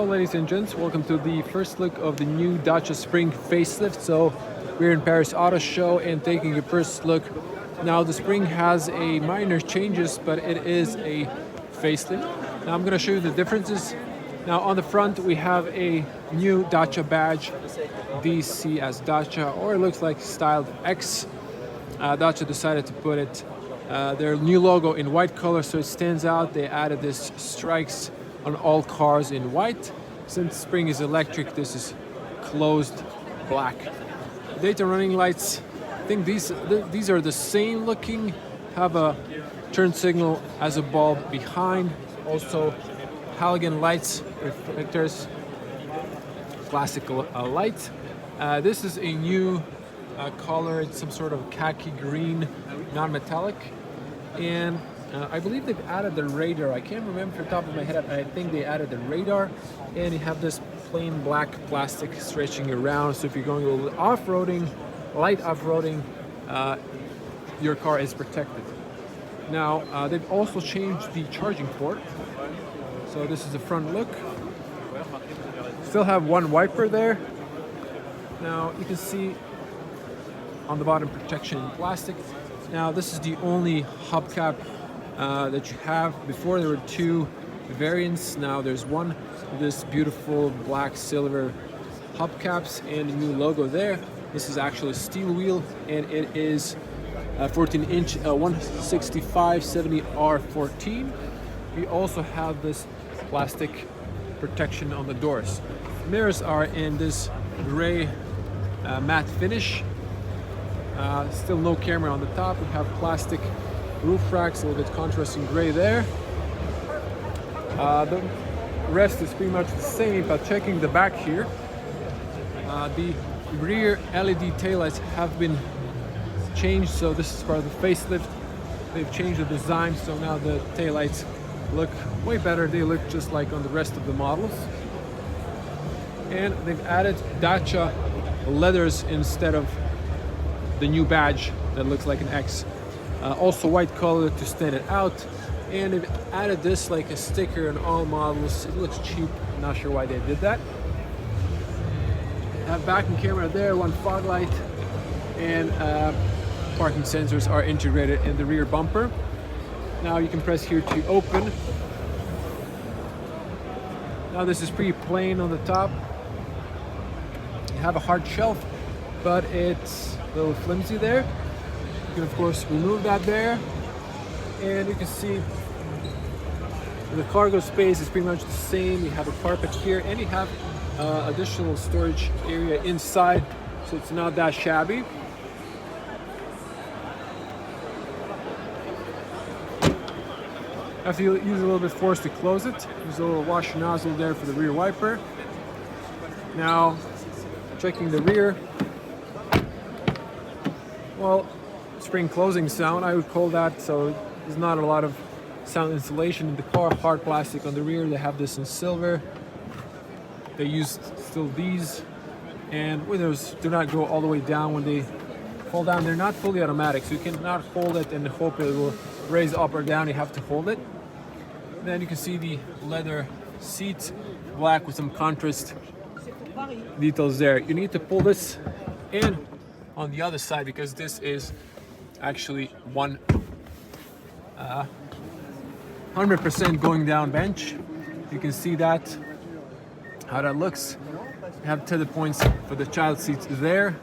ladies and gents, welcome to the first look of the new Dacia Spring Facelift. So we're in Paris Auto Show and taking a first look. Now the Spring has a minor changes, but it is a facelift. Now I'm going to show you the differences. Now on the front we have a new Dacia badge, DC as Dacia, or it looks like styled X. Dacia decided to put it their new logo in white color so it stands out. They added this strikes on all cars in white. Since Spring is electric, this is closed black. Data running lights, I think these are the same looking, have a turn signal as a bulb behind, also halogen lights, reflectors, classic light. This is a new color, it's some sort of khaki green, non-metallic, and I believe they've added the radar. I can't remember from the top of my head. I think they added the radar, and you have this plain black plastic stretching around, so if you're going a little off-roading, light off-roading, your car is protected. Now they've also changed the charging port, so this is the front look. Still have one wiper there. Now you can see on the bottom protection in plastic. Now this is the only hubcap that you have. Before there were two variants, now there's one, this beautiful black silver hubcaps and a new logo there. This is actually a steel wheel, and it is 14-inch 165/70R14. We also have this plastic protection on the doors. Mirrors are in this gray matte finish. Still no camera on the top. We have plastic roof racks, a little bit contrasting gray there. The rest is pretty much the same, but checking the back here, the rear LED taillights have been changed, so this is part of the facelift. They've changed the design, so now the taillights look way better. They look just like on the rest of the models. And they've added Dacia leathers instead of the new badge that looks like an X. Also white color to stand it out, and they've added this like a sticker in all models. It looks cheap, not sure why they did that. Have backing camera there, one fog light, and parking sensors are integrated in the rear bumper. Now you can press here to open. Now this is pretty plain on the top. You have a hard shelf, but it's a little flimsy there. You can of course remove that there, and you can see the cargo space is pretty much the same. You have a carpet here, and you have additional storage area inside, so it's not that shabby. Have to use a little bit of force to close it. There's a little washer nozzle there for the rear wiper. Now checking the rear. Well, Spring closing sound, I would call that, so there's not a lot of sound insulation in the car. Hard plastic on the rear. They have this in silver. They used still these, and windows do not go all the way down when they fall down. They're not fully automatic, so you cannot hold it and hope it will raise up or down. You have to hold it. Then you can see the leather seat, black with some contrast details there. You need to pull this in on the other side because this is actually 100% going down bench. You can see that, how that looks. You have tether points for the child seats there.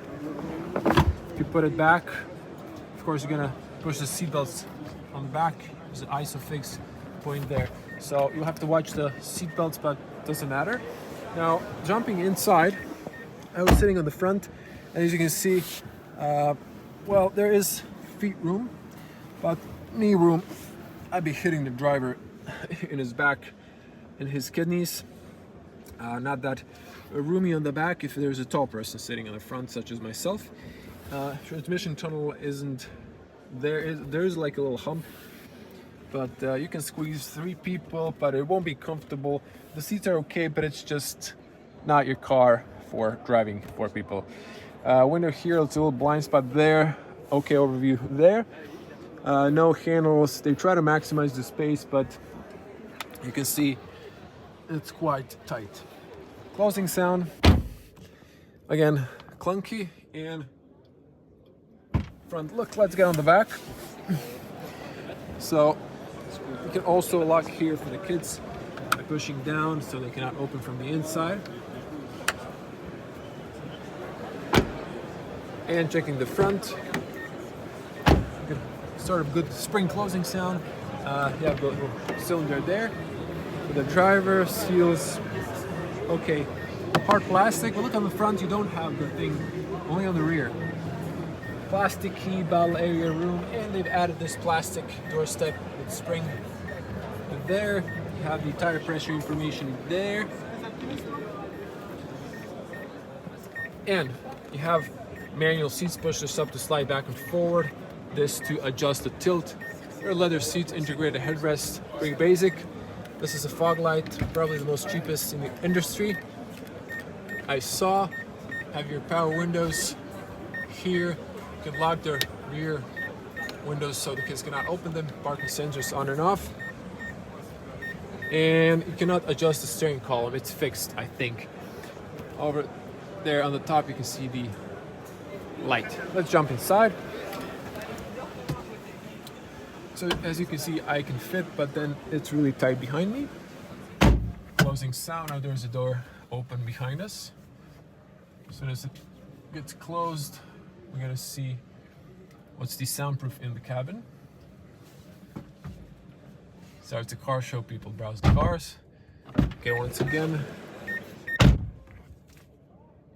If you put it back, of course you're gonna push the seat belts on the back. There's an ISOFIX point there, so you'll have to watch the seat belts, but it doesn't matter. Now jumping inside, I was sitting on the front, and as you can see, well, there is feet room, but knee room. I'd be hitting the driver in his back and his kidneys. Not that roomy on the back if there's a tall person sitting on the front, such as myself. Transmission tunnel isn't there. There's like a little hump, but you can squeeze 3 people, but it won't be comfortable. The seats are okay, but it's just not your car for driving 4 people. Window here, it's a little blind spot there. Okay overview there. No handles. They try to maximize the space, but you can see it's quite tight. Closing sound, again, clunky. And front look, let's get on the back. So you can also lock here for the kids by pushing down so they cannot open from the inside. And checking the front, good, sort of good spring closing sound. You have the little cylinder there. For the driver, seals, okay. Hard plastic, but look on the front, you don't have the thing, only on the rear. Plastic key, battle area room, and they've added this plastic doorstep with spring there. You have the tire pressure information there. And you have manual seats, push this up to slide back and forward. This to adjust the tilt. There are leather seats, integrated headrest, pretty basic. This is a fog light, probably the most cheapest in the industry. I saw, have your power windows here. You can lock their rear windows so the kids cannot open them. Parking sensors on and off. And you cannot adjust the steering column, it's fixed, I think. Over there on the top you can see the light. Let's jump inside. So as you can see, I can fit, but then it's really tight behind me. Closing sound, now there's a door open behind us. As soon as it gets closed, we're gonna see what's the soundproof in the cabin. So it's a car show, people browse the cars. Okay, once again,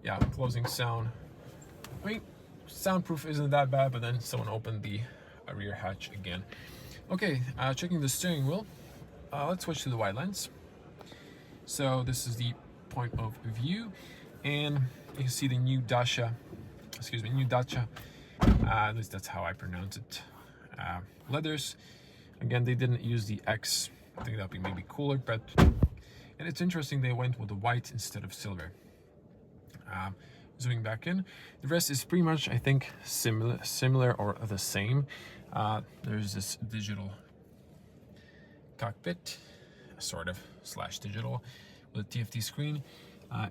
yeah, closing sound. I mean, soundproof isn't that bad, but then someone opened the rear hatch again. Okay, checking the steering wheel. Let's switch to the wide lens. So this is the point of view, and you can see the new Dacia, at least that's how I pronounce it, leathers. Again, they didn't use the X. I think that'd be maybe cooler, but, and it's interesting they went with the white instead of silver. Zooming back in, the rest is pretty much, I think, similar or the same. There's this digital cockpit, sort of, / digital, with a TFT screen.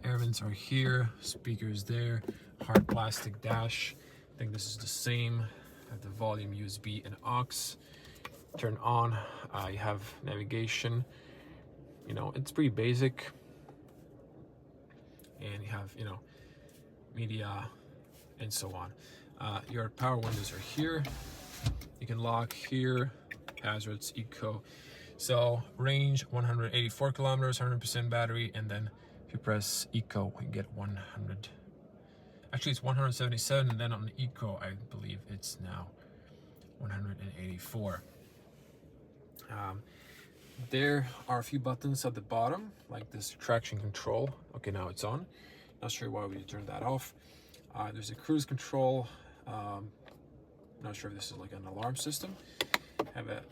Air vents are here, speakers there, hard plastic dash. I think this is the same. Have the volume, USB, and aux. Turn on. You have navigation. You know, it's pretty basic. And you have, you know, media and so on. Your power windows are here. You can lock here, hazards, eco. So range 184 kilometers, 100% battery, and then if you press eco, you get 100. Actually, it's 177, and then on the eco, I believe it's now 184. There are a few buttons at the bottom, like this traction control. Okay, now it's on. Not sure why we turned that off. There's a cruise control. Not sure if this is like an alarm system. Have a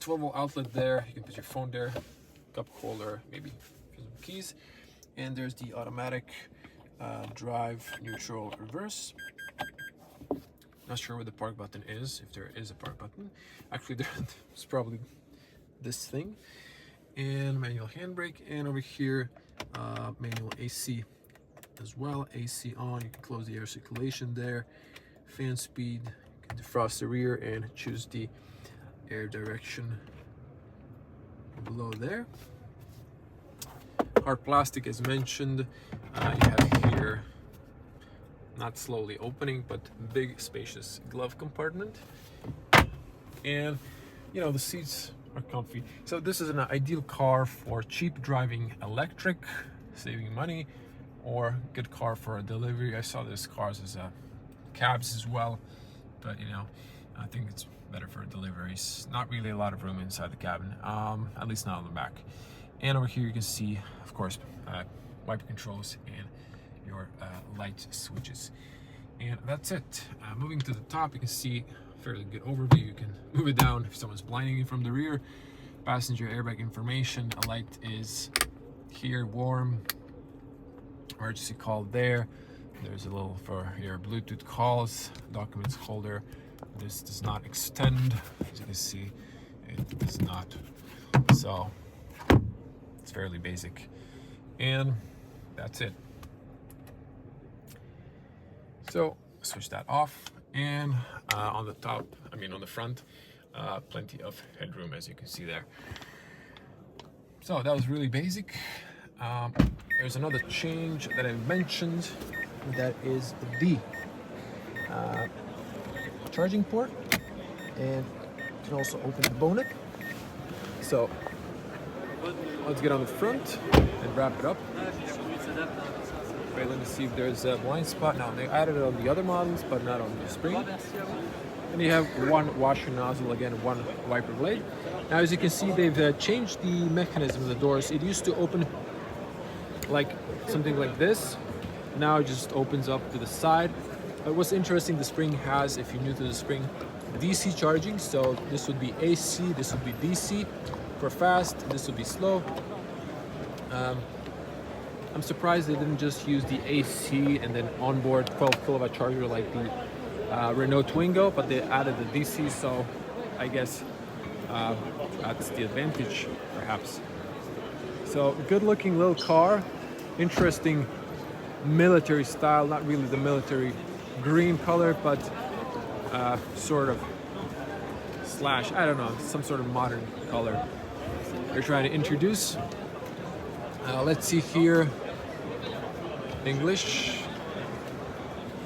12-volt outlet there. You can put your phone there, cup holder, maybe some keys. And there's the automatic drive, neutral, reverse. Not sure where the park button is, if there is a park button. Actually, there's probably this thing. And manual handbrake. And over here, manual AC as well. AC on, you can close the air circulation there. Fan speed, you can defrost the rear and choose the air direction below there. Hard plastic as mentioned. You have here, not slowly opening, but big spacious glove compartment. And you know, the seats are comfy. So this is an ideal car for cheap driving electric, saving money, or good car for a delivery. I saw this cars as cabs as well, but you know, I think it's better for deliveries. Not really a lot of room inside the cabin, at least not on the back. And over here you can see, of course, wiper controls and your light switches. And that's it. Moving to the top, you can see fairly good overview. You can move it down if someone's blinding you from the rear. Passenger airbag information. A light is here, warm. Emergency call there. There's a little for your Bluetooth calls. Documents holder. This does not extend. As you can see, it does not. So it's fairly basic. and that's it. So switch that off, and on the top, I mean on the front, plenty of headroom, as you can see there. So that was really basic. There's another change that I mentioned, that is the charging port, and you can also open the bonnet. So let's get on the front and wrap it up. Okay, let me see if there's a blind spot. Now they added it on the other models, but not on the Spring. And you have one washer nozzle, again, one wiper blade. Now, as you can see, they've changed the mechanism of the doors. It used to open like something like this. Now it just opens up to the side. But what's interesting, the Spring has, if you're new to the Spring, DC charging. So this would be AC, this would be DC for fast, this would be slow. I'm surprised they didn't just use the AC and then onboard 12 kilowatt charger like the Renault Twingo, but they added the DC, so I guess that's the advantage, perhaps. So good looking little car, interesting military style, not really the military green color, but sort of slash, I don't know, some sort of modern color they're trying to introduce. Let's see here, English.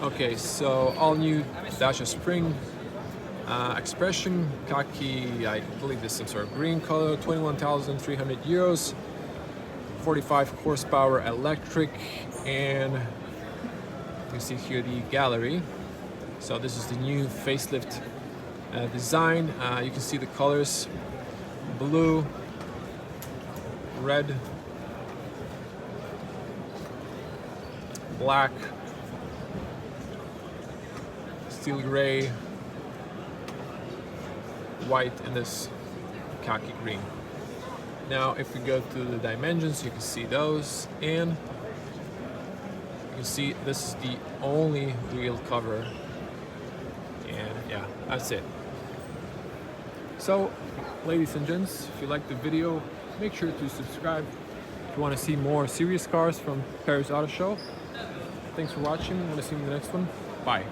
Okay, so all new Dacia Spring expression, khaki, I believe this is some sort of green color, 21,300 euros, 45 horsepower electric, and you see here the gallery. So this is the new facelift design. You can see the colors, blue, red, black, steel gray, white, and this khaki green. Now if we go to the dimensions, you can see those, and you can see this is the only wheel cover, and yeah, that's it. So ladies and gents, if you like the video, make sure to subscribe if you want to see more serious cars from Paris Auto Show. Thanks for watching. I want to see you in the next one. Bye.